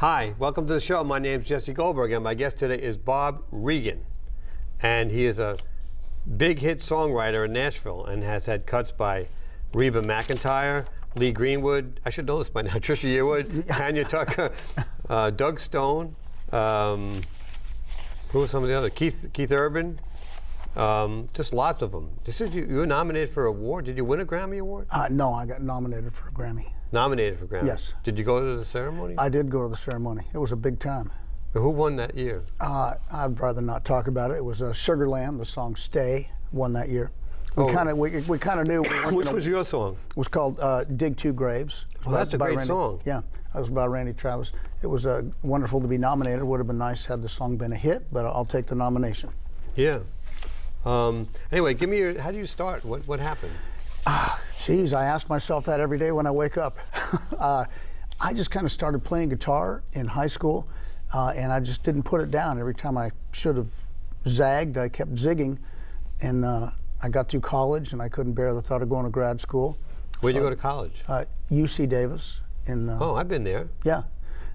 Hi, welcome to the show. My name's Jesse Goldberg, and my guest today is BoBRegan. And he is a big hit songwriter in Nashville and has had cuts by Reba McEntire, Lee Greenwood, I should know this by now, Trisha Yearwood, Tanya Tucker, Doug Stone, who were some of the other? Keith Urban, just lots of them. You were nominated for an award. Did you win a Grammy Award? No, I got nominated for a Grammy. Nominated for Grammy? Yes. Did you go to the ceremony? I did go to the ceremony. It was a big time. Who won that year? I'd rather not talk about it. It was Sugarland, the song "Stay," won that year. We kind of knew. Which was your song? It was called "Dig Two Graves." Oh, that's a great song. Yeah, that was about Randy Travis. It was wonderful to be nominated. It would have been nice had the song been a hit, but I'll take the nomination. Yeah. Anyway, give me how do you start? What happened? Geez, I ask myself that every day when I wake up. I just kind of started playing guitar in high school, and I just didn't put it down. Every time I should have zagged, I kept zigging, and I got through college, and I couldn't bear the thought of going to grad school. Where'd you go to college? UC Davis. Oh, I've been there. Yeah,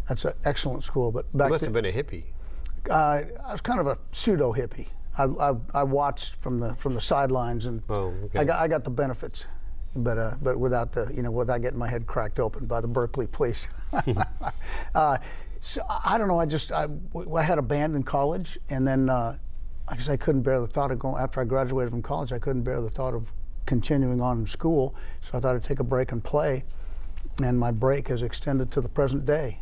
that's an excellent school. But back you must have been a hippie. I was kind of a pseudo hippie. I watched from the sidelines, and I got the benefits, but without without getting my head cracked open by the Berkeley police. So I don't know. I had a band in college, and then I guess I couldn't bear the thought of going after I graduated from college. I couldn't bear the thought of continuing on in school, so I thought I'd take a break and play, and my break has extended to the present day.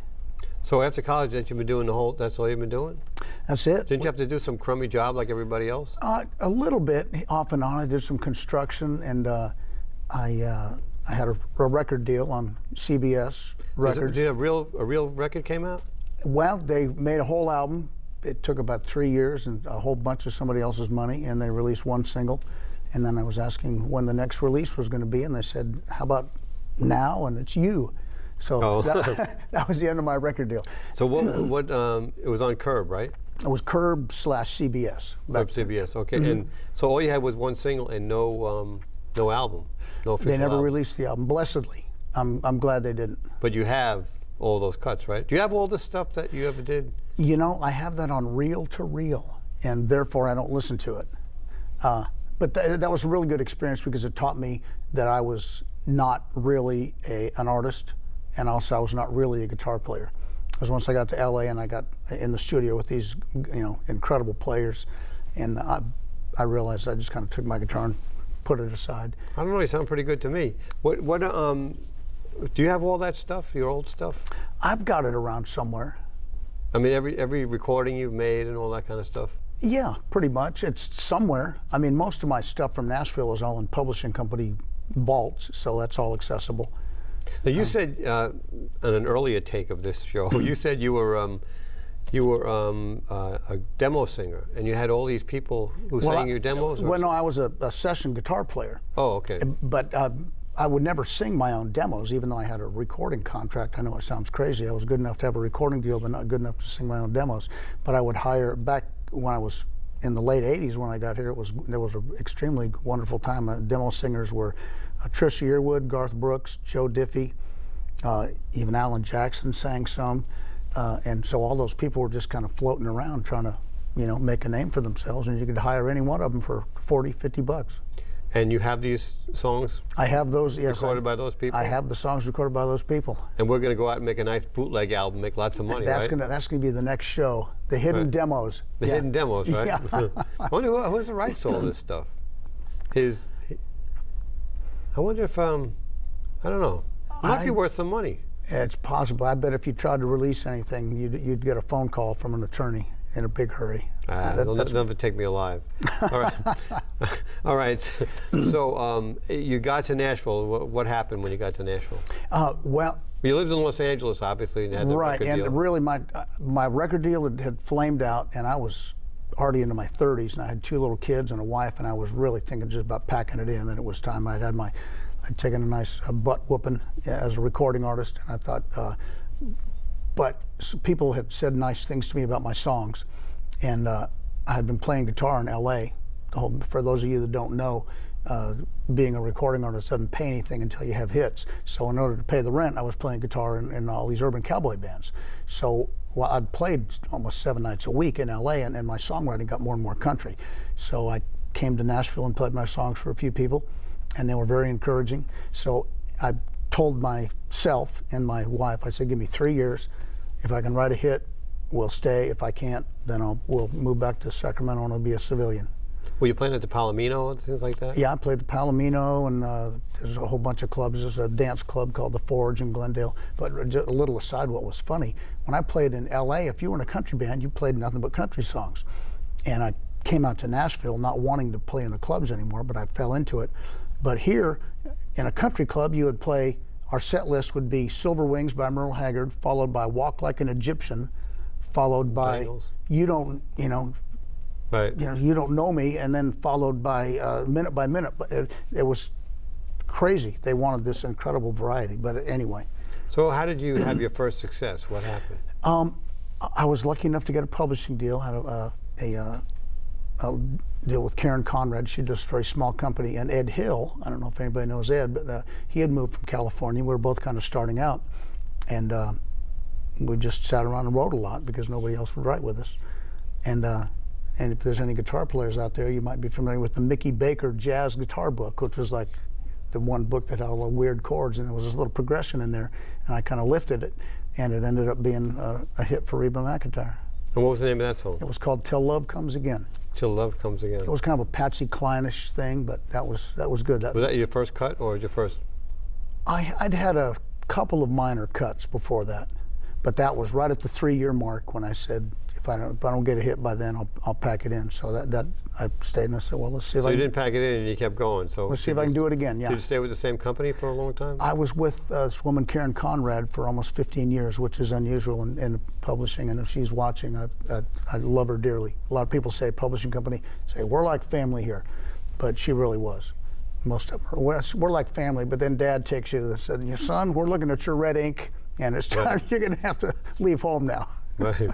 So after college, that you've been doing that's all you've been doing? That's it. Didn't you have to do some crummy job like everybody else? A little bit, off and on. I did some construction, and I had a record deal on CBS Records. Did a real record came out? Well, they made a whole album. It took about 3 years and a whole bunch of somebody else's money, and they released one single. And then I was asking when the next release was going to be, and they said, "How about now?" And it's you. So that was the end of my record deal. So what it was on Curb, right? It was Curb/CBS. Curb CBS, okay. Mm-hmm. And so all you had was one single and no album, no official They never album. released the album, blessedly. I'm glad they didn't. But you have all those cuts, right? Do you have all the stuff that you ever did? You know, I have that on reel to reel, and therefore I don't listen to it. But that was a really good experience because it taught me that I was not really an artist, and also I was not really a guitar player. Because once I got to LA and I got in the studio with these, incredible players, and I realized I just kind of took my guitar and put it aside. I don't know. You sound pretty good to me. Do you have all that stuff? Your old stuff? I've got it around somewhere. I mean, every recording you've made and all that kind of stuff. Yeah, pretty much. It's somewhere. I mean, most of my stuff from Nashville is all in publishing company vaults, so that's all accessible. Now, you said on an earlier take of this show, you said you were a demo singer, and you had all these people who sang your demos? Well, no, I was a session guitar player. Oh, okay. But I would never sing my own demos, even though I had a recording contract. I know it sounds crazy. I was good enough to have a recording deal, but not good enough to sing my own demos. But I would hire, back when I was in the late 80s when I got here, there was an extremely wonderful time. Demo singers were Trisha Yearwood, Garth Brooks, Joe Diffie, even Alan Jackson sang some. And so all those people were just kind of floating around trying to, make a name for themselves, and you could hire any one of them for $40, $50. And you have these songs? I have those, yes. Recorded by those people? I have the songs recorded by those people. And we're going to go out and make a nice bootleg album, make lots of money, that's right? That's going to be the next show, the hidden demos. The hidden demos, right? Yeah. I wonder who has the rights to all this stuff. I wonder if, I don't know, it might be worth some money. It's possible. I bet if you tried to release anything, you'd get a phone call from an attorney in a big hurry. They'll never take me alive. All right. All right. So you got to Nashville. What happened when you got to Nashville? Well, you lived in Los Angeles, obviously, and you had the record deal. And really my record deal had flamed out, and I was already into my 30s, and I had 2 little kids and a wife, and I was really thinking just about packing it in, and it was time. I'd taken a nice butt whooping as a recording artist, and I thought, but people had said nice things to me about my songs, and I had been playing guitar in LA for those of you that don't know, being a recording artist doesn't pay anything until you have hits. So in order to pay the rent, I was playing guitar in all these urban cowboy bands. So I'd played almost 7 nights a week in LA, and my songwriting got more and more country. So I came to Nashville and played my songs for a few people, and they were very encouraging. So I told myself and my wife, I said, give me 3 years. If I can write a hit, we'll stay. If I can't, then we'll move back to Sacramento and I'll be a civilian. Were you playing at the Palomino and things like that? Yeah, I played the Palomino, and there's a whole bunch of clubs. There's a dance club called the Forge in Glendale. But just a little aside, what was funny, when I played in LA, if you were in a country band, you played nothing but country songs. And I came out to Nashville not wanting to play in the clubs anymore, but I fell into it. But here, in a country club, you would play, our set list would be Silver Wings by Merle Haggard, followed by Walk Like an Egyptian, followed by Bangles. You Don't, you know, Right. You know, You Don't Know Me, and then followed by Minute by Minute. But it was crazy. They wanted this incredible variety. But anyway. So how did you have your first success? What happened? I was lucky enough to get a publishing deal. Had a deal with Karen Conrad. She does a very small company, and Ed Hill. I don't know if anybody knows Ed, but he had moved from California. We were both kind of starting out, and we just sat around and wrote a lot because nobody else would write with us. And if there's any guitar players out there, you might be familiar with the Mickey Baker Jazz Guitar Book, which was like the one book that had all the weird chords, and there was this little progression in there, and I kind of lifted it, and it ended up being a hit for Reba McEntire. And what was the name of that song? It was called Till Love Comes Again. Till Love Comes Again. It was kind of a Patsy Cline-ish thing, but that was good. Was that your first cut, or your first? I'd had a couple of minor cuts before that, but that was right at the 3-year mark when I said, if I don't get a hit by then, I'll pack it in. So that I stayed, and I said, well, let's see if So I you can, didn't pack it in, and you kept going. So let's see if I can do it again. Yeah. Did you stay with the same company for a long time? I was with this woman, Karen Conrad, for almost 15 years, which is unusual in publishing. And if she's watching, I love her dearly. A lot of people say publishing company, say, we're like family here. But she really was. Most of them are. We're like family, but then Dad takes you to the said, your son, we're looking at your red ink, and it's time, you're going to have to leave home now. Right.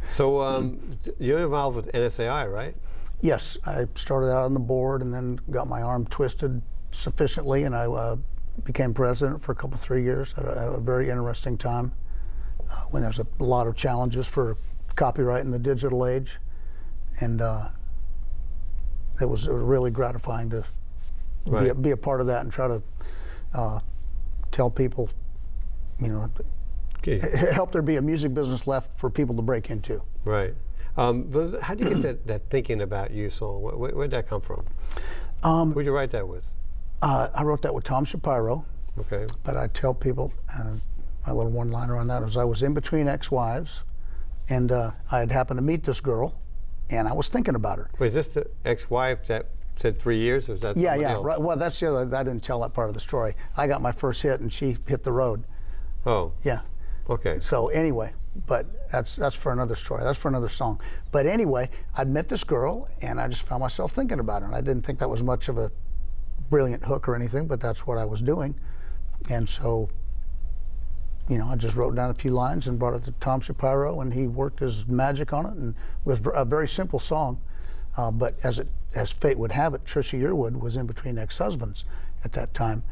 So you're involved with NSAI, right? Yes, I started out on the board and then got my arm twisted sufficiently, and I became president for 3 years. Had a very interesting time when there's a lot of challenges for copyright in the digital age, and it was really gratifying to be a part of that and try to tell people, you know, help there be a music business left for people to break into. Right. But how did you get that Thinking About You song? Where'd that come from? Who'd you write that with? I wrote that with Tom Shapiro. Okay. But I tell people, my little one-liner on that is I was in between ex-wives, and I had happened to meet this girl, and I was thinking about her. Wait, is this the ex-wife that said 3 years, or is that Yeah, else? right. Well, that's the other, I didn't tell that part of the story. I got my first hit, and she hit the road. Oh. Yeah. Okay. So anyway, but that's for another story. That's for another song. But anyway, I'd met this girl, and I just found myself thinking about her. And I didn't think that was much of a brilliant hook or anything, but that's what I was doing. And so, you know, I just wrote down a few lines and brought it to Tom Shapiro, and he worked his magic on it. And it was a very simple song, but as fate would have it, Trisha Yearwood was in between ex-husbands at that time,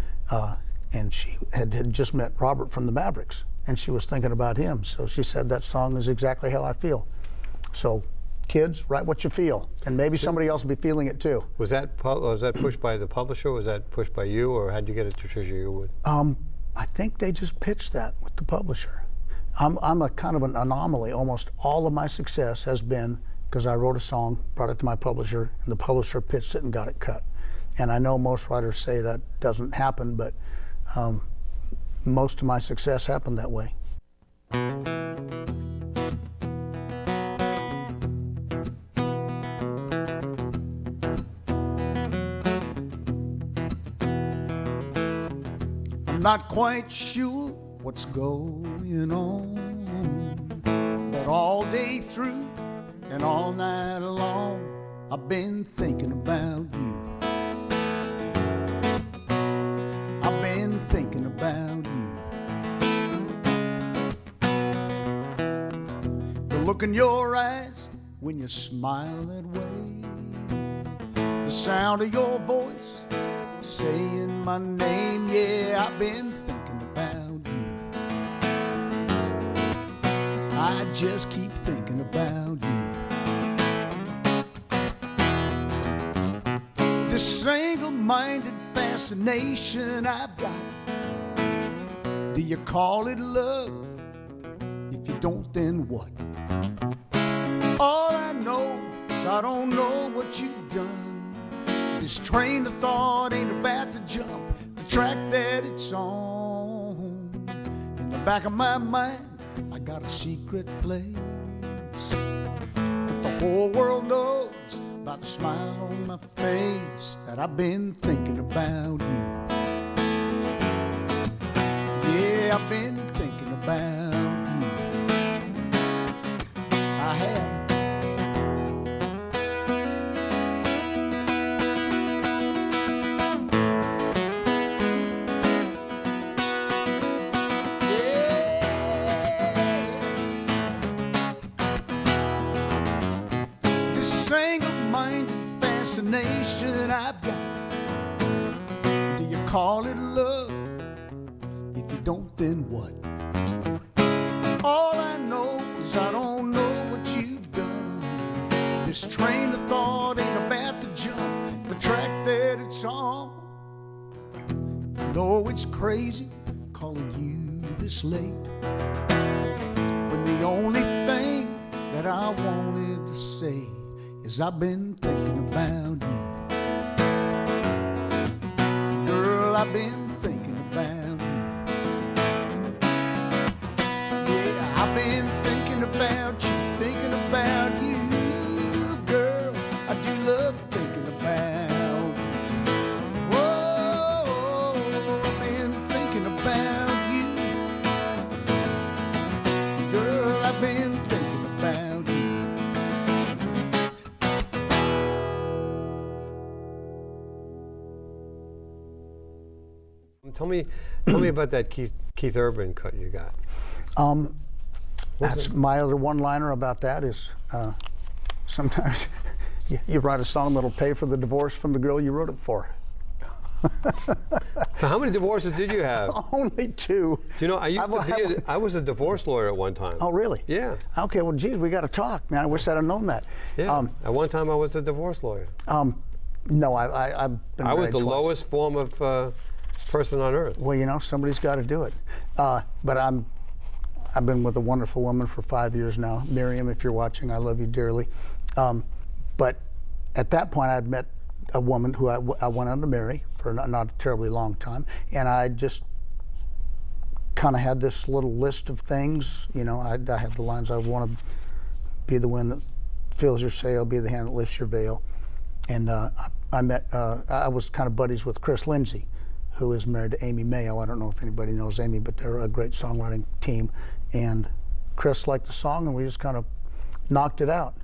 and she had just met Robert from the Mavericks, and she was thinking about him. So she said, that song is exactly how I feel. So kids, write what you feel, and maybe somebody else will be feeling it too. Was that pushed by the publisher, or was that pushed by you, or how'd you get it to Trisha Yearwood? I think they just pitched that with the publisher. I'm a kind of an anomaly. Almost all of my success has been because I wrote a song, brought it to my publisher, and the publisher pitched it and got it cut. And I know most writers say that doesn't happen, but most of my success happened that way. I'm not quite sure what's going on, but all day through and all night long, I've been thinking about you. I've been thinking about you. The look in your eyes when you smile that way, sound of your voice saying my name. Yeah, I've been thinking about you. I just keep thinking about you. This single-minded fascination I've got. Do you call it love? If you don't, then what? All I know is I don't know what you've done. This train of thought ain't about to jump the track that it's on. In the back of my mind, I got a secret place that the whole world knows by the smile on my face that I've been thinking about you. Yeah, I've been thinking about you. I have. Fascination I've got. Do you call it love? If you don't, then what? All I know is I don't know what you've done. This train of thought ain't about to jump the track that it's on. I know it's crazy calling you this late, when the only thing that I wanted to say is I've been thinking about you. Girl, I've been thinking about you. Yeah, I've been thinking about you, thinking about you. Girl, I do love thinking about you. Whoa, I've been thinking about you. Girl, I've been thinking about you. Tell me about that Keith Urban cut you got. That's my other one-liner about that is sometimes you write a song that'll pay for the divorce from the girl you wrote it for. So how many divorces did you have? Only 2. You know, I was a divorce lawyer at one time. Oh, really? Yeah. Okay, well, geez, we got to talk, man. I wish I'd have known that. Yeah. At one time, I was a divorce lawyer. No, I've been I was the twice. lowest form of person on earth. Well, you know, somebody's got to do it. But I've been with a wonderful woman for 5 years now. Miriam, if you're watching, I love you dearly. But at that point, I'd met a woman who I went on to marry for not a terribly long time, and I just kind of had this little list of things. You know, I had the lines: I want to be the wind that fills your sail, be the hand that lifts your veil. And I was kind of buddies with Chris Lindsay, who is married to Amy Mayo. I don't know if anybody knows Amy, but they're a great songwriting team. And Chris liked the song, and we just kind of knocked it out.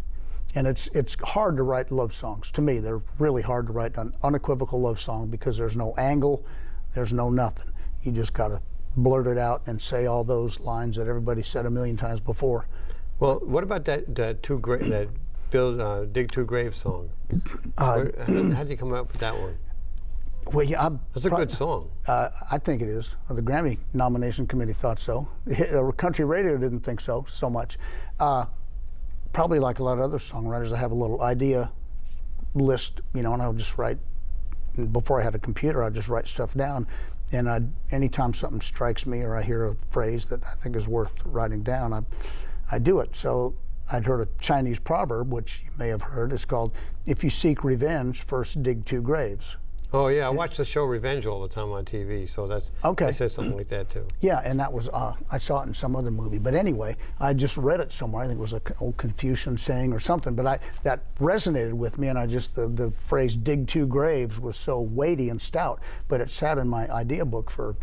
And it's hard to write love songs. To me, they're really hard to write an unequivocal love song because there's no angle, there's no nothing. You just got to blurt it out and say all those lines that everybody said a million times before. Well, what about that Dig Two Graves song? How did you come up with that one? Well, yeah, that's a good song. I think it is. The Grammy nomination committee thought so. Country radio didn't think so much. Probably like a lot of other songwriters, I have a little idea list, you know, and I would just write. Before I had a computer, I'd just write stuff down. And anytime something strikes me or I hear a phrase that I think is worth writing down, I do it. So I'd heard a Chinese proverb, which you may have heard. It's called, "If you seek revenge, first dig 2 graves." Oh yeah, I watch the show Revenge all the time on TV, so that's okay. I said something like that too. Yeah, and that was I saw it in some other movie. But anyway, I just read it somewhere. I think it was an old Confucian saying or something. But that resonated with me, and the phrase "dig 2 graves" was so weighty and stout. But it sat in my idea book for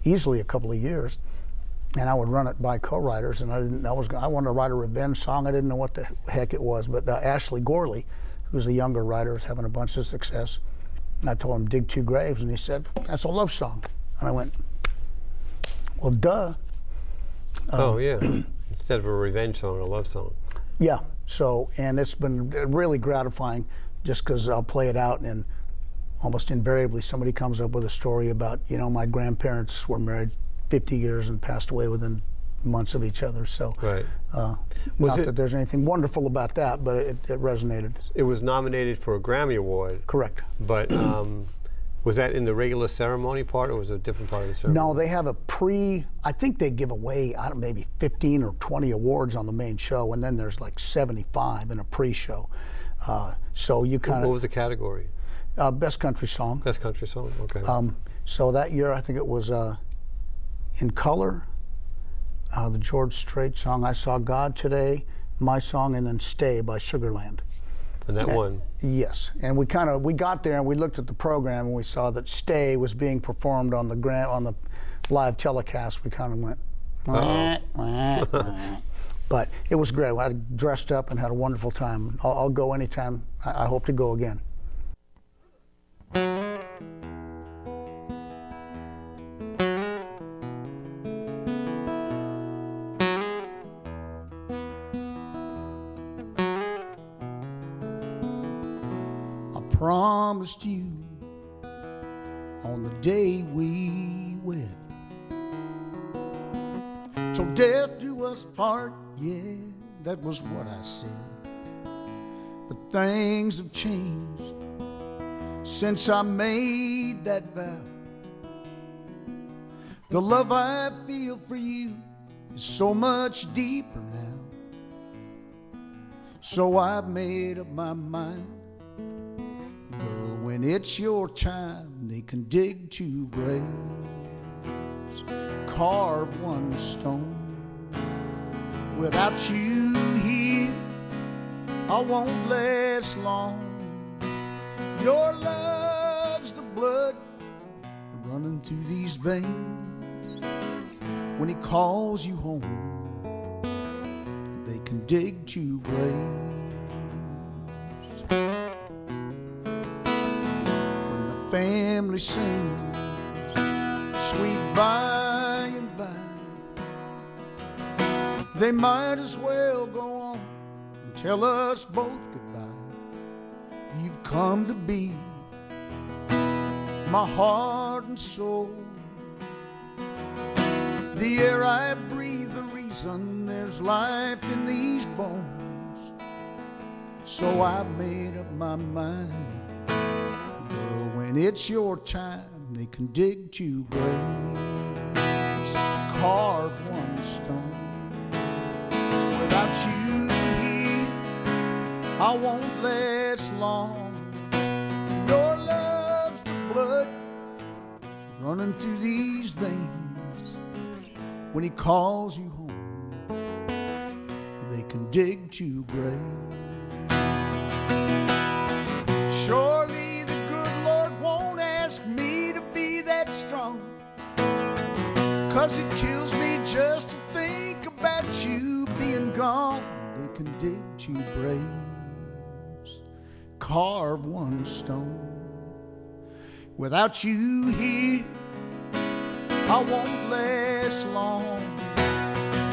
easily a couple of years, and I would run it by co-writers. And I wanted to write a revenge song. I didn't know what the heck it was. But Ashley Gorley, who's a younger writer, is having a bunch of success. And I told him, "Dig 2 graves," and he said, "That's a love song." And I went, "Well, duh." Oh yeah, instead of a revenge song, a love song. Yeah. So, and it's been really gratifying just because I'll play it out and almost invariably somebody comes up with a story about, you know, my grandparents were married 50 years and passed away within months of each other. So, right. Not that there's anything wonderful about that, but it resonated. It was nominated for a Grammy Award. Correct. But was that in the regular ceremony part, or was it a different part of the ceremony? No, they have a I think they give away, I don't know, maybe 15 or 20 awards on the main show, and then there's like 75 in a pre-show. So you kind of... What was the category? Best country song. Best country song, okay. So that year, I think it was In Color, the George Strait song, I Saw God Today, my song, and then Stay by Sugarland. And that won? Yes, and we got there and we looked at the program and we saw that Stay was being performed on the live telecast. We kind of went, wah, wah. But it was great. I dressed up and had a wonderful time. I'll go anytime. I hope to go again. Promised you on the day we wed, till death do us part, yeah, that was what I said. But things have changed since I made that vow. The love I feel for you is so much deeper now. So I've made up my mind, girl, when it's your time, they can dig 2 graves, carve 1 stone. Without you here, I won't last long. Your love's the blood running through these veins. When he calls you home, they can dig 2 graves. Family sings sweet by and by, they might as well go on and tell us both goodbye. You've come to be my heart and soul, the air I breathe, the reason there's life in these bones. So I made up my mind, when it's your time, they can dig 2 graves, carve 1 stone. Without you here, I won't last long. Your love's the blood running through these veins. When he calls you home, they can dig 2 graves. Surely me to be that strong, 'cause it kills me just to think about you being gone. They can dig 2 graves, carve 1 stone. Without you here, I won't last long.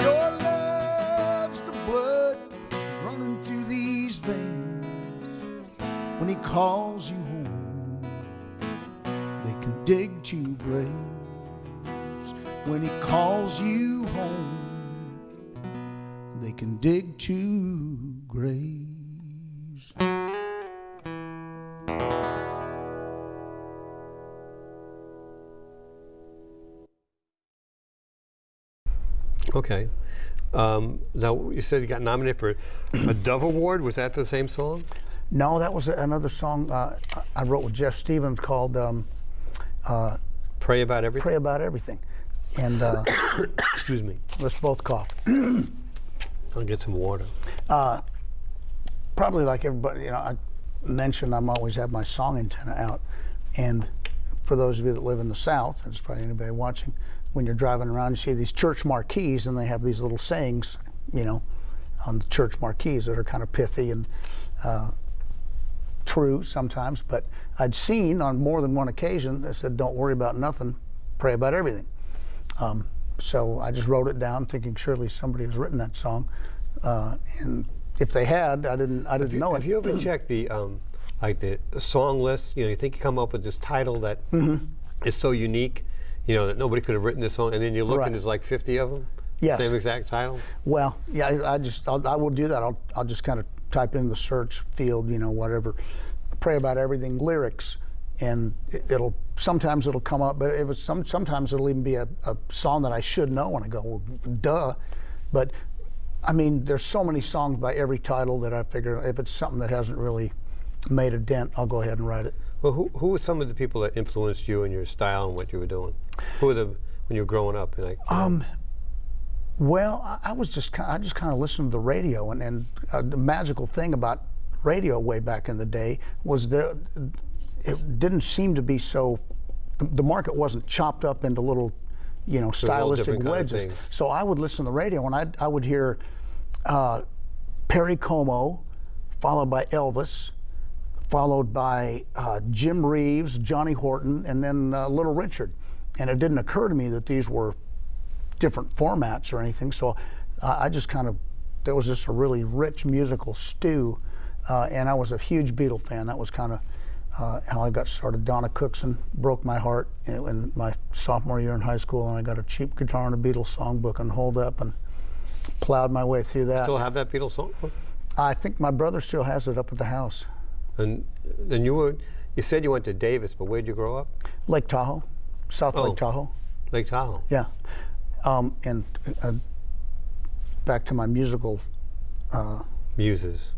Your love's the blood running through these veins. When he calls you home, can dig 2 graves. When he calls you home, they can dig 2 graves. Okay. Now, you said you got nominated for a Dove Award. Was that for the same song? No, that was another song I wrote with Jeff Stevens called Pray About Everything? Pray About Everything. And excuse me. Let's both cough. I'll get some water. Probably like everybody, you know, I mentioned I'm always have my song antenna out. And for those of you that live in the South, and there's probably anybody watching, when you're driving around, you see these church marquees, and they have these little sayings, you know, on the church marquees that are kind of pithy and true sometimes, but I'd seen on more than one occasion that said, don't worry about nothing, pray about everything. So I just wrote it down thinking surely somebody has written that song. And if they had, I didn't know it. Have you ever checked the like the song list. You know, you think you come up with this title that is so unique, you know, that nobody could have written this song, and then you look and there's like 50 of them. Yes. Same exact title. Well, yeah, I will do that. I'll just kind of type in the search field, you know, whatever, pray about everything, lyrics, and sometimes it'll come up, but sometimes it'll even be a song that I should know, and I go, well, duh. But I mean, there's so many songs by every title that I figure if it's something that hasn't really made a dent, I'll go ahead and write it. Well, who were some of the people that influenced you and your style and what you were doing? Who were when you were growing up? Like, well, I just kind of listened to the radio, and the magical thing about radio way back in the day was it didn't seem to be so. The market wasn't chopped up into little, you know, stylistic wedges. So I would listen to the radio, and I would hear Perry Como, followed by Elvis, followed by Jim Reeves, Johnny Horton, and then Little Richard. And it didn't occur to me that these were different formats or anything. So I just kind of, there was just a really rich musical stew. And I was a huge Beatle fan. That was kind of how I got started. Donna Cookson broke my heart in my sophomore year in high school, and I got a cheap guitar and a Beatles songbook and holed up and plowed my way through that. Still have that Beatles songbook? I think my brother still has it up at the house. And then you said you went to Davis, but where'd you grow up? Lake Tahoe, South Lake Tahoe. Lake Tahoe. Yeah. And back to my musical muses.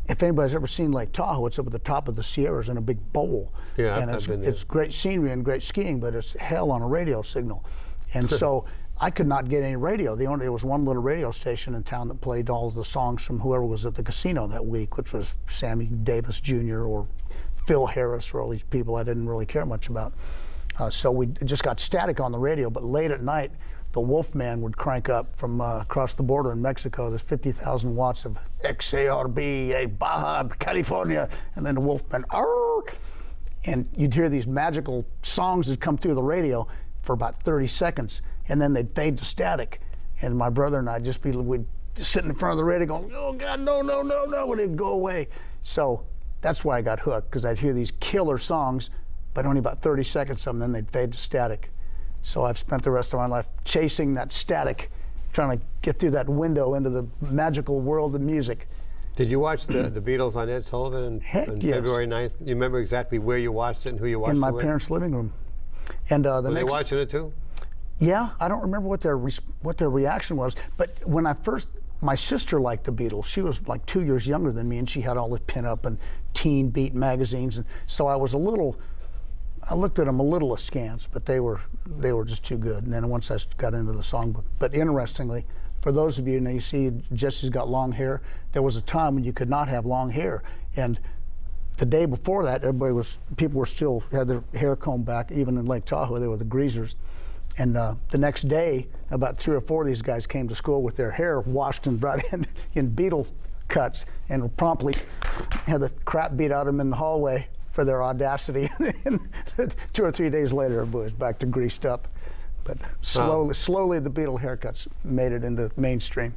If anybody's ever seen Lake Tahoe, it's up at the top of the Sierras in a big bowl. Yeah, and I've been there. It's great scenery and great skiing, but it's hell on a radio signal. And so I could not get any radio. There was one little radio station in town that played all the songs from whoever was at the casino that week, which was Sammy Davis Jr. or Phil Harris or all these people I didn't really care much about. So we just got static on the radio, but late at night, the Wolfman would crank up from across the border in Mexico. There's 50,000 watts of XARB, Baja, California, and then the Wolfman, arr! And you'd hear these magical songs that come through the radio for about 30 seconds, and then they'd fade to static. And my brother and I'd we'd sit in front of the radio going, oh God, no, no, no, no, and it'd go away. So that's why I got hooked, because I'd hear these killer songs, but only about 30 seconds of them, then they'd fade to static. So I've spent the rest of my life chasing that static, trying to get through that window into the magical world of music. Did you watch the Beatles on Ed Sullivan on yes. February 9th? You remember exactly where you watched it and who you watched it in my with? parents' living room. And were they watching it too? Yeah, I don't remember what their reaction was, but when my sister liked the Beatles. She was like 2 years younger than me, and she had all the pin-up and teen beat magazines, and so I looked at them a little askance, but they were just too good. And then once I got into the songbook. But interestingly, for those of you, now you see Jesse's got long hair. There was a time when you could not have long hair, and the day before that, people were still had their hair combed back. Even in Lake Tahoe, they were the greasers. And the next day, about 3 or 4 of these guys came to school with their hair washed and brought in Beatle cuts, and promptly had the crap beat out of them in the hallway for their audacity. And 2 or 3 days later, everybody was back to greased up. But slowly the Beatle haircuts made it into mainstream.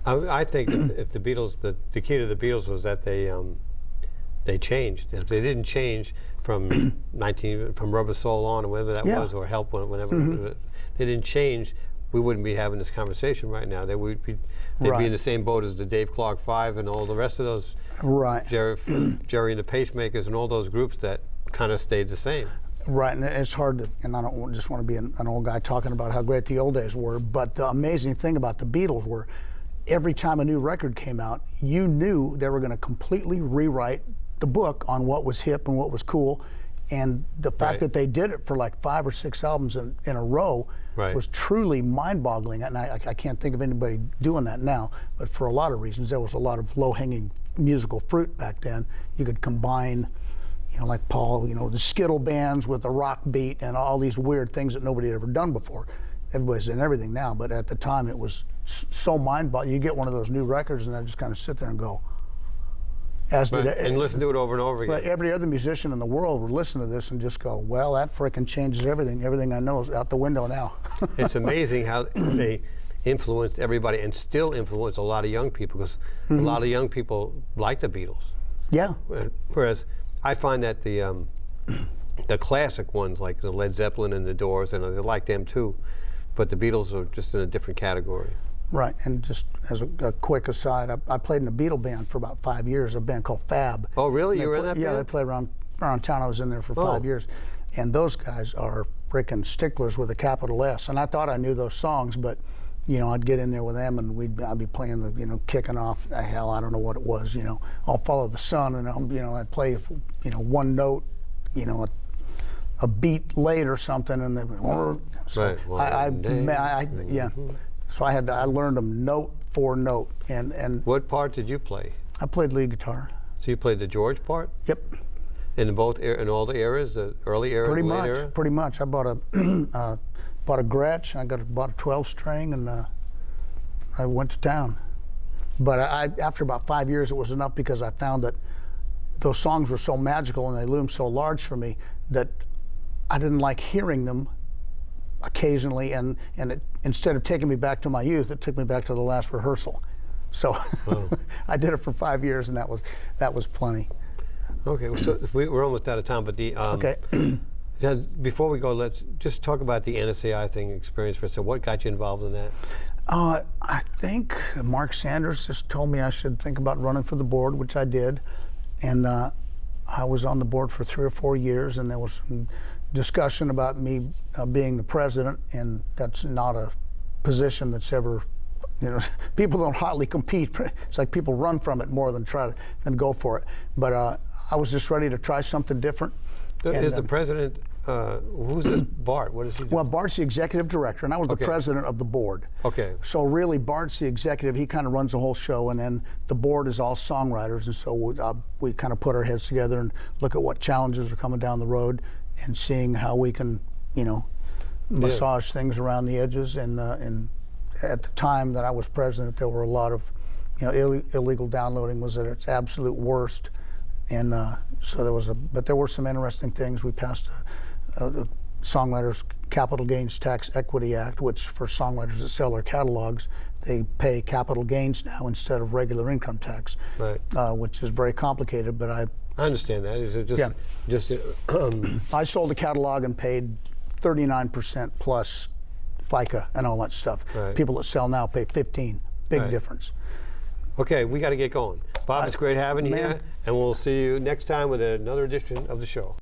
I think if the Beatles, the key to the Beatles was that they changed. If they didn't change from from Rubber Soul on, or whatever that was, or Help, whenever they didn't change, we wouldn't be having this conversation right now. They'd be in the same boat as the Dave Clark Five and all the rest of those, Jerry and the Pacemakers and all those groups that kind of stayed the same. Right, and it's hard to, and I don't just want to be an old guy talking about how great the old days were, but the amazing thing about the Beatles were every time a new record came out, you knew they were going to completely rewrite the book on what was hip and what was cool, and the fact that they did it for like 5 or 6 albums in a row was truly mind-boggling. And I can't think of anybody doing that now, but for a lot of reasons. There was a lot of low-hanging musical fruit back then. You could combine, like Paul, the Skittle bands with the rock beat and all these weird things that nobody had ever done before. Everybody's doing everything now, but at the time it was so mind-boggling. You get one of those new records and I just kind of sit there and go, and listen to it over and over again. But every other musician in the world would listen to this and just go, well, that frickin' changes everything. Everything I know is out the window now. It's amazing how they influenced everybody and still influence a lot of young people, because a lot of young people like the Beatles. Yeah. Whereas I find that the classic ones like the Led Zeppelin and the Doors, and I like them too, but the Beatles are just in a different category. Right, and just as a quick aside, I played in a Beatle band for about 5 years, a band called Fab. Oh, really? You were in that band? Yeah, they played around town. I was in there for 5 years. And those guys are freaking sticklers with a capital S. And I thought I knew those songs, but, you know, I'd get in there with them and I'd be playing the, you know, kicking off, hell, I don't know what it was, you know, I'll Follow the Sun, and, you know, I'd play, you know, one note, you know, a beat late or something, and they would, so right. yeah. So I learned them note for note. And what part did you play? I played lead guitar. So you played the George part? Yep. In in all the eras, the early era, Pretty the much. late era? Pretty much. I bought a bought a Gretsch. I bought a 12-string, and I went to town. But after about 5 years, it was enough, because I found that those songs were so magical and they loomed so large for me that I didn't like hearing them occasionally, and instead of taking me back to my youth, it took me back to the last rehearsal. So I did it for 5 years, and that was plenty. Okay, so we're almost out of time, but the Okay. before we go, let's just talk about the NSAI thing experience for a second. What got you involved in that? I think Mark Sanders just told me I should think about running for the board, which I did, and I was on the board for 3 or 4 years, and there was some discussion about me being the president, and that's not a position that's ever, you know, people don't hotly compete for it. It's like people run from it more than go for it. But I was just ready to try something different. Is the president, who's this Bart? What does he do? Well, Bart's the executive director, and I was the president of the board. Okay. So really, Bart's the executive. He kind of runs the whole show, and then the board is all songwriters, and so we kind of put our heads together and look at what challenges are coming down the road, and seeing how we can, you know, massage things around the edges. And at the time that I was president, there were a lot of, you know, illegal downloading was at its absolute worst. And so but there were some interesting things. We passed a Songwriters Capital Gains Tax Equity Act, which for songwriters that sell their catalogs, they pay capital gains now instead of regular income tax, right. Which is very complicated. But I understand that. Is it just I sold a catalog and paid 39% plus FICA and all that stuff. Right. People that sell now pay 15. Big difference. Okay, we got to get going. Bob, it's great having you here, and we'll see you next time with another edition of the show.